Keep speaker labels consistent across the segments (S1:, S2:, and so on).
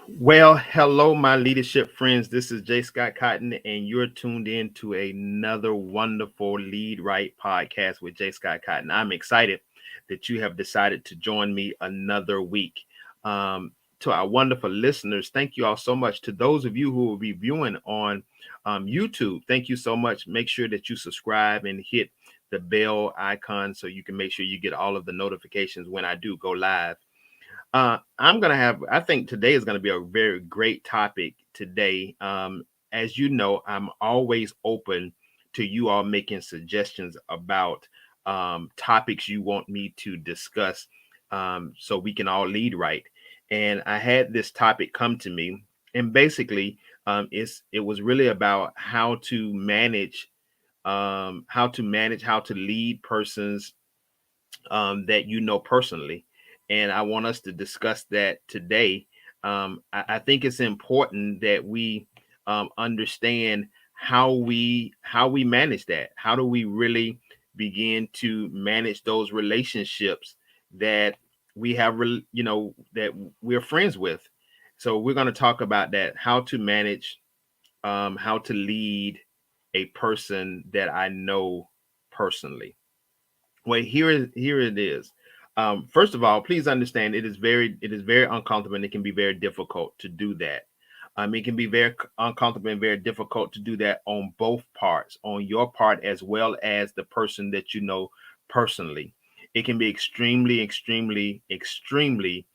S1: Well, hello, my leadership friends. This is J. Scott Cotton, and you're tuned in to another wonderful Lead Right podcast with J. Scott Cotton. I'm excited that you have decided to join me another week. To our wonderful listeners, thank you all so much. To those of you who will be viewing on YouTube, thank you so much. Make sure that you subscribe and hit the bell icon so you can make sure you get all of the notifications when I do go live. I think today is going to be a very great topic today. As you know, I'm always open to you all making suggestions about topics you want me to discuss so we can all lead right. And I had this topic come to me, and basically, it was really about how to lead persons that you know personally. And I want us to discuss that today. I think it's important that we understand how we manage that. How do we really begin to manage those relationships that we have, that we're friends with? So we're going to talk about that. How to manage, how to lead a person that I know personally. Well, here it is. First of all, please understand it is very uncomfortable and it can be very difficult to do that. It can be very uncomfortable and very difficult to do that on both parts, on your part as well as the person that you know personally. It can be extremely, extremely, extremely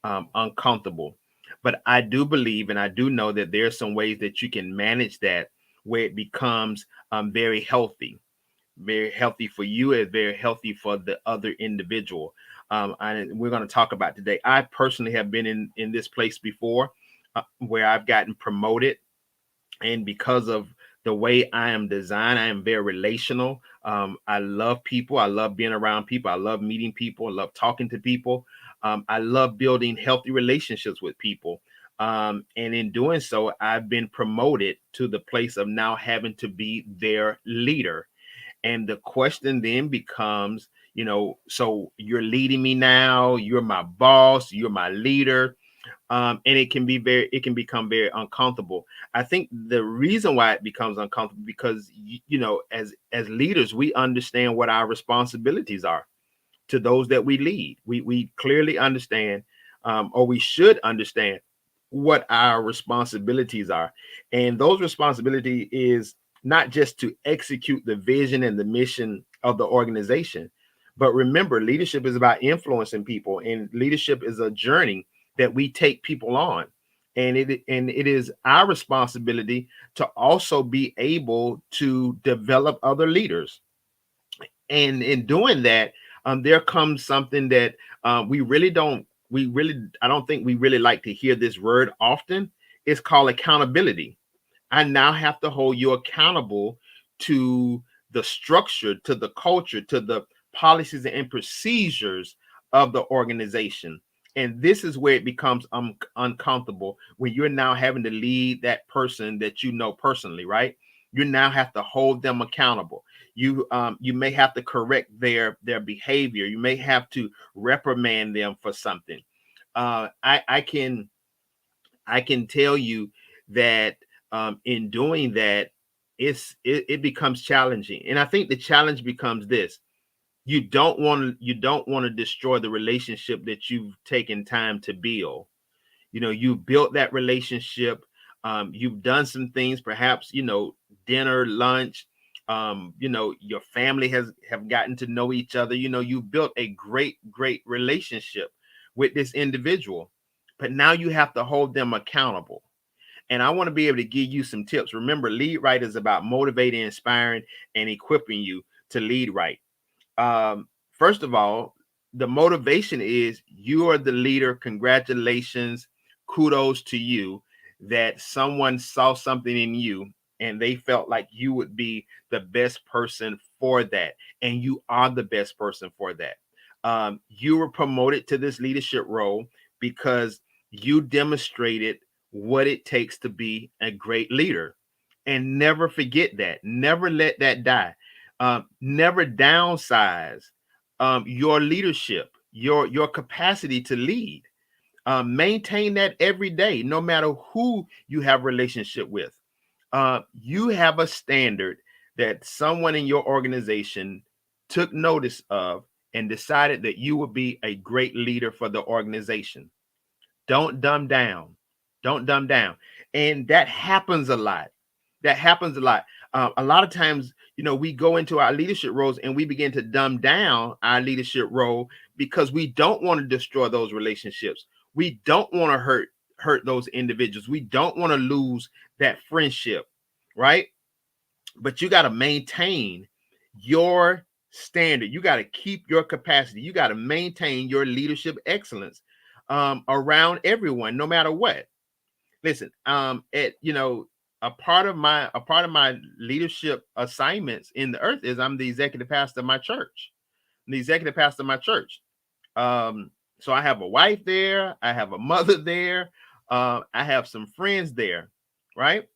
S1: uncomfortable. But I do believe and I do know that there are some ways that you can manage that where it becomes very healthy for you and very healthy for the other individual. And we're going to talk about today. I personally have been in this place before where I've gotten promoted, and because of the way I am designed, I am very relational. I love people. I love being around people. I love meeting people. I love talking to people. I love building healthy relationships with people. And in doing so, I've been promoted to the place of now having to be their leader. And the question then becomes, so you're leading me now, you're my boss, you're my leader. And it can become very uncomfortable. I think the reason why it becomes uncomfortable because as leaders, we understand what our responsibilities are to those that we lead. We clearly understand, or we should understand what our responsibilities are. And those responsibility is not just to execute the vision and the mission of the organization, but remember, leadership is about influencing people, and leadership is a journey that we take people on. And it is our responsibility to also be able to develop other leaders. And in doing that, there comes something that I don't think we really like to hear this word often. It's called accountability. I now have to hold you accountable to the structure, to the culture, to the policies and procedures of the organization. And this is where it becomes uncomfortable when you're now having to lead that person that you know personally, right? You now have to hold them accountable. You may have to correct their behavior. You may have to reprimand them for something. I can tell you that in doing that, it becomes challenging. And I think the challenge becomes this: you don't want to destroy the relationship that you've taken time to build. You built that relationship. You've done some things, perhaps, dinner, lunch. Your family have gotten to know each other. You've built a great, great relationship with this individual, but now you have to hold them accountable. And I want to be able to give you some tips. Remember, lead right is about motivating, inspiring, and equipping you to lead right. First of all, the motivation is you are the leader. Congratulations. Kudos to you that someone saw something in you and they felt like you would be the best person for that. And you are the best person for that. You were promoted to this leadership role because you demonstrated what it takes to be a great leader. And never forget that. Never let that die. Never downsize your leadership, your capacity to lead. Maintain that every day, no matter who you have relationship with. You have a standard that someone in your organization took notice of and decided that you would be a great leader for the organization. Don't dumb down. Don't dumb down. And that happens a lot. That happens a lot. A lot of times, we go into our leadership roles and we begin to dumb down our leadership role because we don't want to destroy those relationships. We don't want to hurt those individuals. We don't want to lose that friendship, right? But you got to maintain your standard. You got to keep your capacity. You got to maintain your leadership excellence around everyone, no matter what. Listen, a part of my leadership assignments in the earth is I'm the executive pastor of my church. I'm the executive pastor of my church. So I have a wife there. I have a mother there. I have some friends there, right?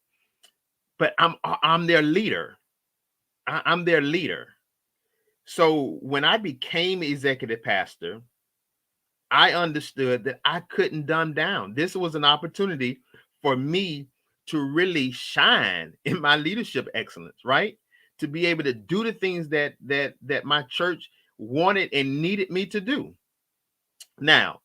S1: But I'm their leader. I'm their leader. So when I became executive pastor, I understood that I couldn't dumb down. This was an opportunity for me to really shine in my leadership excellence, right? To be able to do the things that my church wanted and needed me to do. Now,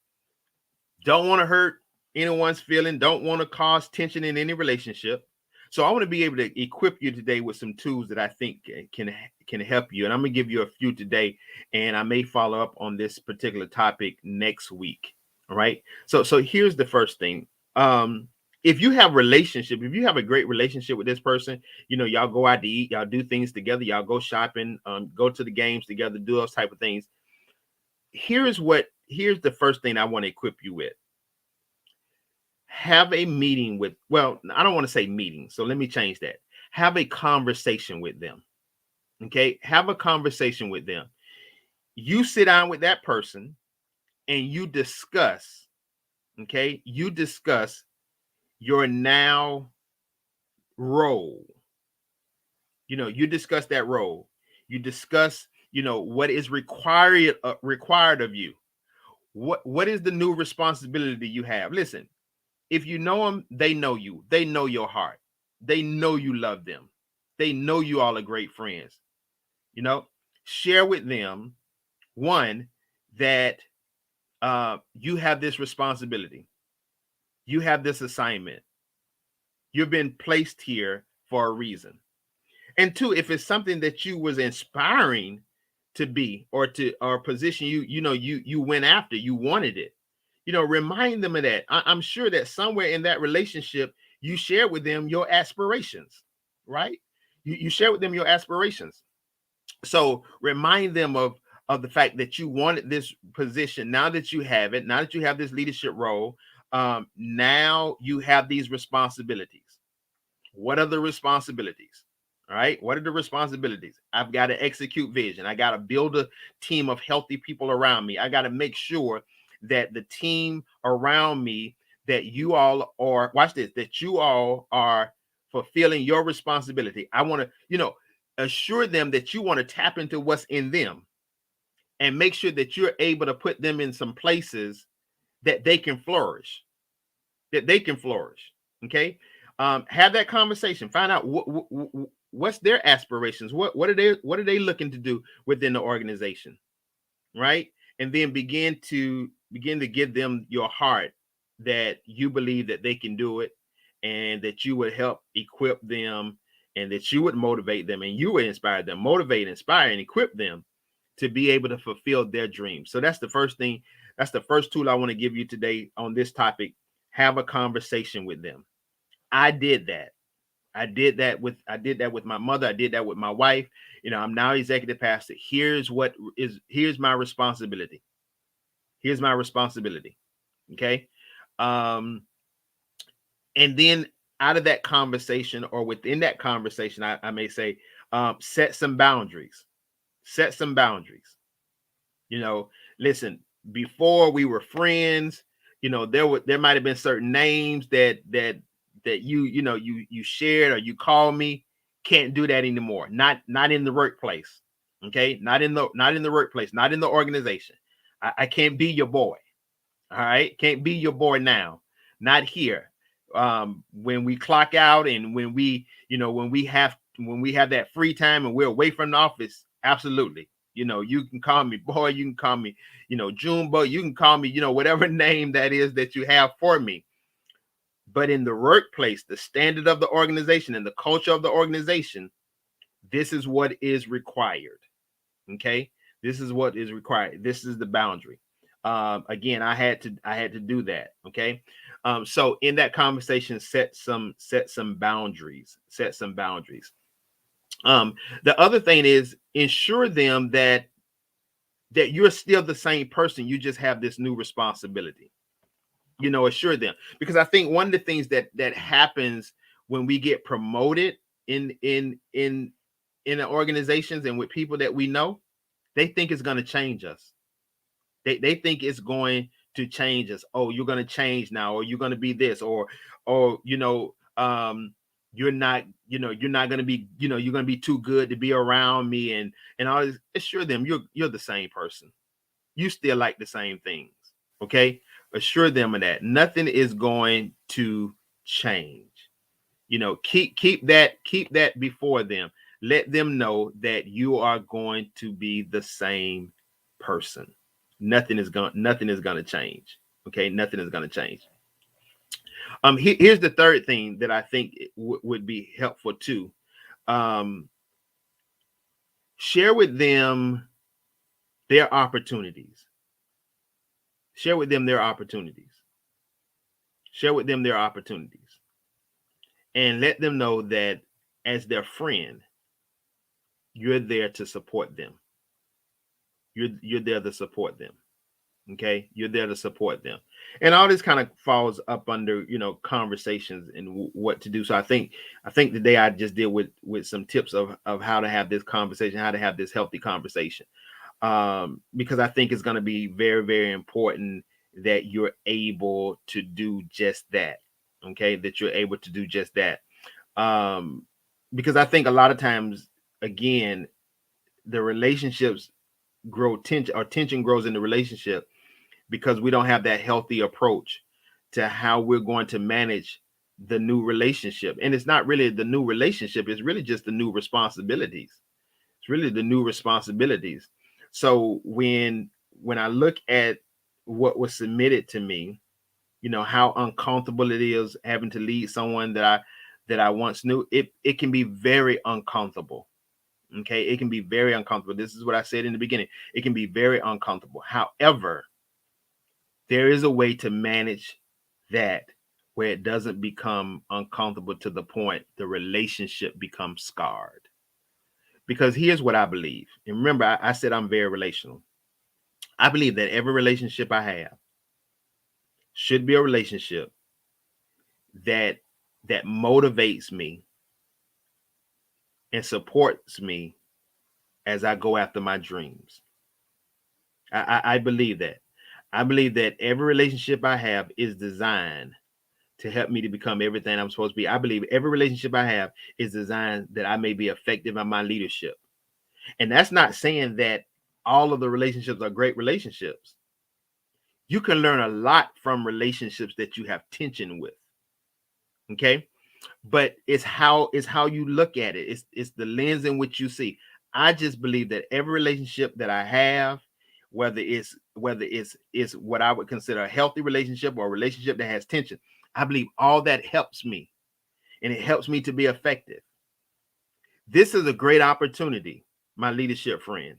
S1: don't want to hurt anyone's feeling, don't want to cause tension in any relationship. So I want to be able to equip you today with some tools that I think can help you. And I'm going to give you a few today, and I may follow up on this particular topic next week. All right. So here's the first thing. If you have a great relationship with this person, y'all go out to eat, y'all do things together, y'all go shopping, go to the games together, do those type of things. Here's the first thing I want to equip you with. Have a meeting with, well, I don't want to say meeting, so let me change that. Have a conversation with them. Okay, have a conversation with them. You sit down with that person and you discuss, you discuss your now role. You discuss that role. You discuss, what is required of you. What is the new responsibility you have? Listen, if you know them, they know you. They know your heart. They know you love them. They know you all are great friends. Share with them, one, that you have this responsibility. You have this assignment. You've been placed here for a reason. And two, if it's something that you was inspiring to be or position you went after, you wanted it. Remind them of that. I'm sure that somewhere in that relationship, you share with them your aspirations, right? You share with them your aspirations. So remind them of the fact that you wanted this position. Now that you have it, now that you have this leadership role, now you have these responsibilities. What are the responsibilities? All right. What are the responsibilities? I've got to execute vision. I got to build a team of healthy people around me. I got to make sure that the team around me, that you all are, watch this, that you all are fulfilling your responsibility. I want to, assure them that you want to tap into what's in them and make sure that you're able to put them in some places that they can flourish, Okay. Have that conversation, find out what's their aspirations. What are they looking to do within the organization, right? And then begin to give them your heart, that you believe that they can do it, and that you would help equip them, and that you would motivate them, and you would inspire them, motivate, inspire, and equip them to be able to fulfill their dreams. So that's the first thing. That's the first tool I want to give you today on this topic. Have a conversation with them. I did that. I did that with my mother. I did that with my wife. I'm now executive pastor. Here's my responsibility. Here's my responsibility. Okay. And then out of that conversation, or within that conversation, I may say, set some boundaries. Set some boundaries. Listen, before we were friends, there might have been certain names that you shared, or you called me. Can't do that anymore. Not in the workplace. Okay. Not in the workplace, not in the organization. I can't be your boy. All right. Can't be your boy now. Not here. When we clock out and when we, when we have that free time and we're away from the office, absolutely. You can call me boy, you can call me, Junebo, you can call me, whatever name that is that you have for me. But in the workplace, the standard of the organization and the culture of the organization, this is what is required. Okay. This is what is required. This is the boundary. Again, I had to do that. Okay. So in that conversation, set some boundaries. Set some boundaries. The other thing is ensure them that you're still the same person. You just have this new responsibility. Assure them, because I think one of the things that happens when we get promoted in the organizations and with people that we know, they think it's going to change us. They think it's going to change us. Oh, you're going to change now, or you're going to be this, or you're not, you're not going to be, you're going to be too good to be around me, and all this. Assure them you're the same person. You still like the same things. Okay, assure them of that. Nothing is going to change. Keep that before them. Let them know that you are going to be the same person. Nothing is going to change. Okay, nothing is going to change. Here's the third thing that I think would be helpful too. Share with them their opportunities. Share with them their opportunities. Share with them their opportunities. And let them know that as their friend, you're there to support them. You're there to support them. Okay, you're there to support them, and all this kind of falls up under conversations and what to do. So I think today I just deal with some tips of how to have this conversation, how to have this healthy conversation, because I think it's going to be very, very important that you're able to do just that. Okay, that you're able to do just that, because I think a lot of times, again, the relationships grow tension, or tension grows in the relationship, because we don't have that healthy approach to how we're going to manage the new relationship. And it's not really the new relationship, it's really just the new responsibilities. It's really the new responsibilities. So when I look at what was submitted to me, how uncomfortable it is having to lead someone that I once knew, it can be very uncomfortable. Okay, it can be very uncomfortable. This is what I said in the beginning. It can be very uncomfortable. However, there is a way to manage that where it doesn't become uncomfortable to the point the relationship becomes scarred. Because here's what I believe. And remember, I said I'm very relational. I believe that every relationship I have should be a relationship that motivates me and supports me as I go after my dreams. I believe that. I believe that every relationship I have is designed to help me to become everything I'm supposed to be. I believe every relationship I have is designed that I may be effective in my leadership. And that's not saying that all of the relationships are great relationships. You can learn a lot from relationships that you have tension with. Okay. But it's how you look at it. It's the lens in which you see. I just believe that every relationship that I have, whether it's what I would consider a healthy relationship or a relationship that has tension, I believe all that helps me, and it helps me to be effective. This is a great opportunity, my leadership friend,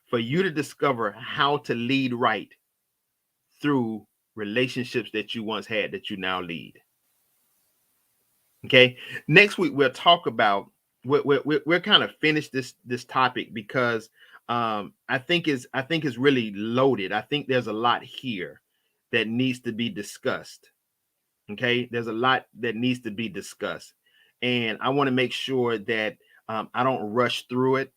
S1: for you to discover how to lead right through relationships that you once had that you now lead. Okay. Next week we'll talk about we're kind of finished this topic, because I think it's really loaded. I think there's a lot here that needs to be discussed. Okay, there's a lot that needs to be discussed, and I want to make sure that I don't rush through it.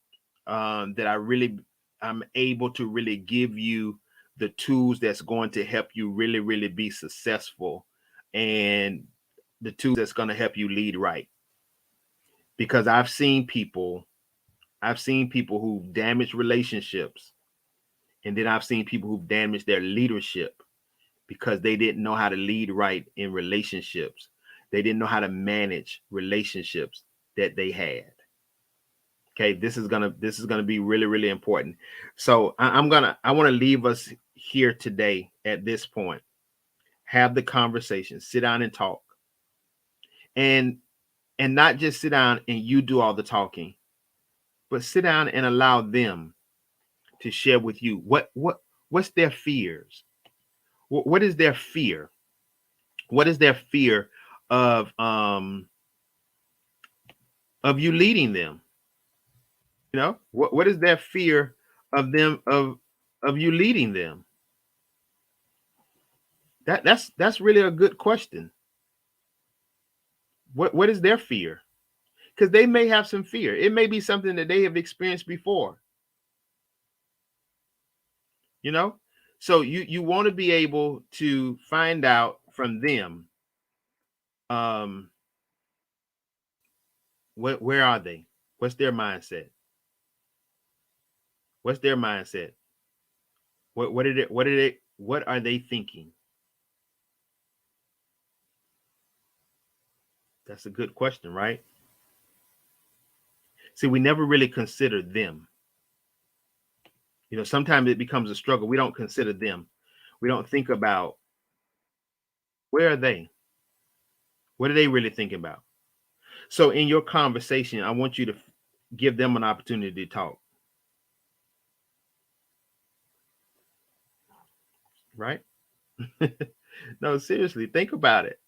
S1: That I'm able to really give you the tools that's going to help you really, really be successful, and the tools that's going to help you lead right. Because I've seen people who've damaged relationships, and then I've seen people who've damaged their leadership because they didn't know how to lead right in relationships. They didn't know how to manage relationships that they had. Okay, this is gonna be really, really important. So I want to leave us here today at this point. Have the conversation, sit down and talk, and not just sit down and you do all the talking, but sit down and allow them to share with you what's their fears. What is their fear? What is their fear of you leading them? You know, what is their fear of them of you leading them? That's really a good question. What is their fear? Because they may have some fear. It may be something that they have experienced before. You know, so you want to be able to find out from them, um where are they? What's their mindset? What's their mindset? What are they thinking? That's a good question, right? See, we never really consider them. You know, sometimes it becomes a struggle. We don't consider them. We don't think about, where are they? What are they really thinking about? So in your conversation, I want you to give them an opportunity to talk, right? No, seriously, think about it.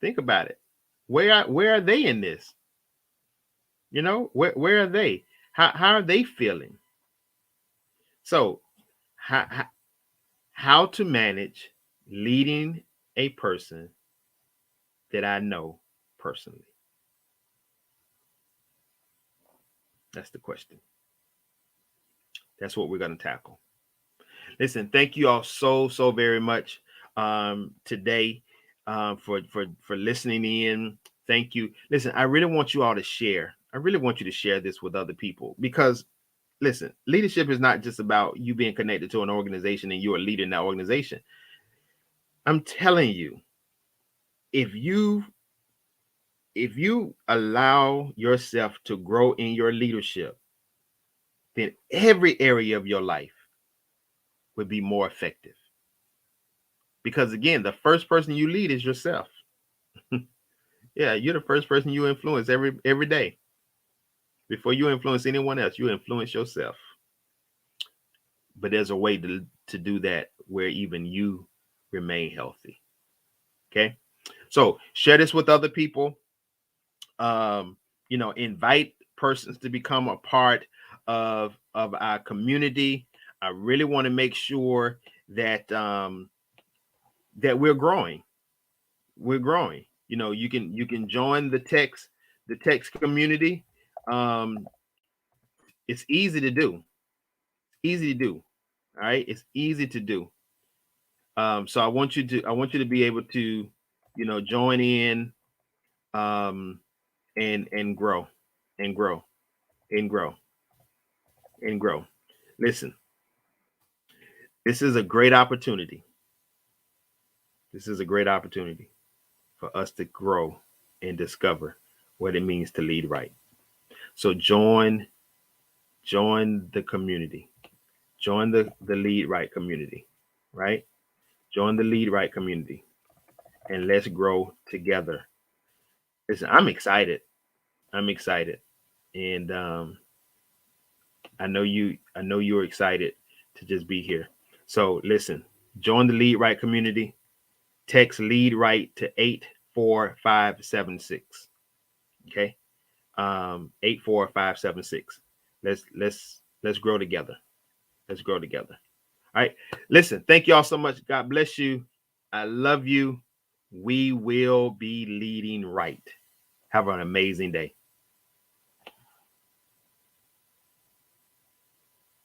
S1: Think about it. Where are they in this? You know, where are they? How are they feeling? So, how how to manage leading a person that I know personally? That's the question. That's what we're going to tackle. Listen, thank you all so very much today, for listening in. Thank you. Listen, I really want you all to share. I really want you to share this with other people, because listen, leadership is not just about you being connected to an organization and you're leading that organization. I'm telling you, if you allow yourself to grow in your leadership, then every area of your life would be more effective. Because again, the first person you lead is yourself. Yeah, you're the first person you influence every day. Before you influence anyone else, you influence yourself. But there's a way to do that where even you remain healthy. Okay. So share this with other people. Invite persons to become a part of our community. I really want to make sure that that we're growing. We're growing. You can join the text community. Um, it's easy to do. Easy to do. All right, it's easy to do. So I want you to be able to, join in, um, and grow, and grow, and grow, and grow. Listen, this is a great opportunity. This is a great opportunity for us to grow and discover what it means to lead right. So join the community. Join the lead right community, right? Join the lead right community, and let's grow together. Listen, I'm excited. I'm excited. And I know you're excited to just be here. So listen, join the lead right community. Text lead right to 84576. Okay. 84576. Let's grow together. Let's grow together. All right. Listen, thank you all so much. God bless you. I love you. We will be leading right. Have an amazing day.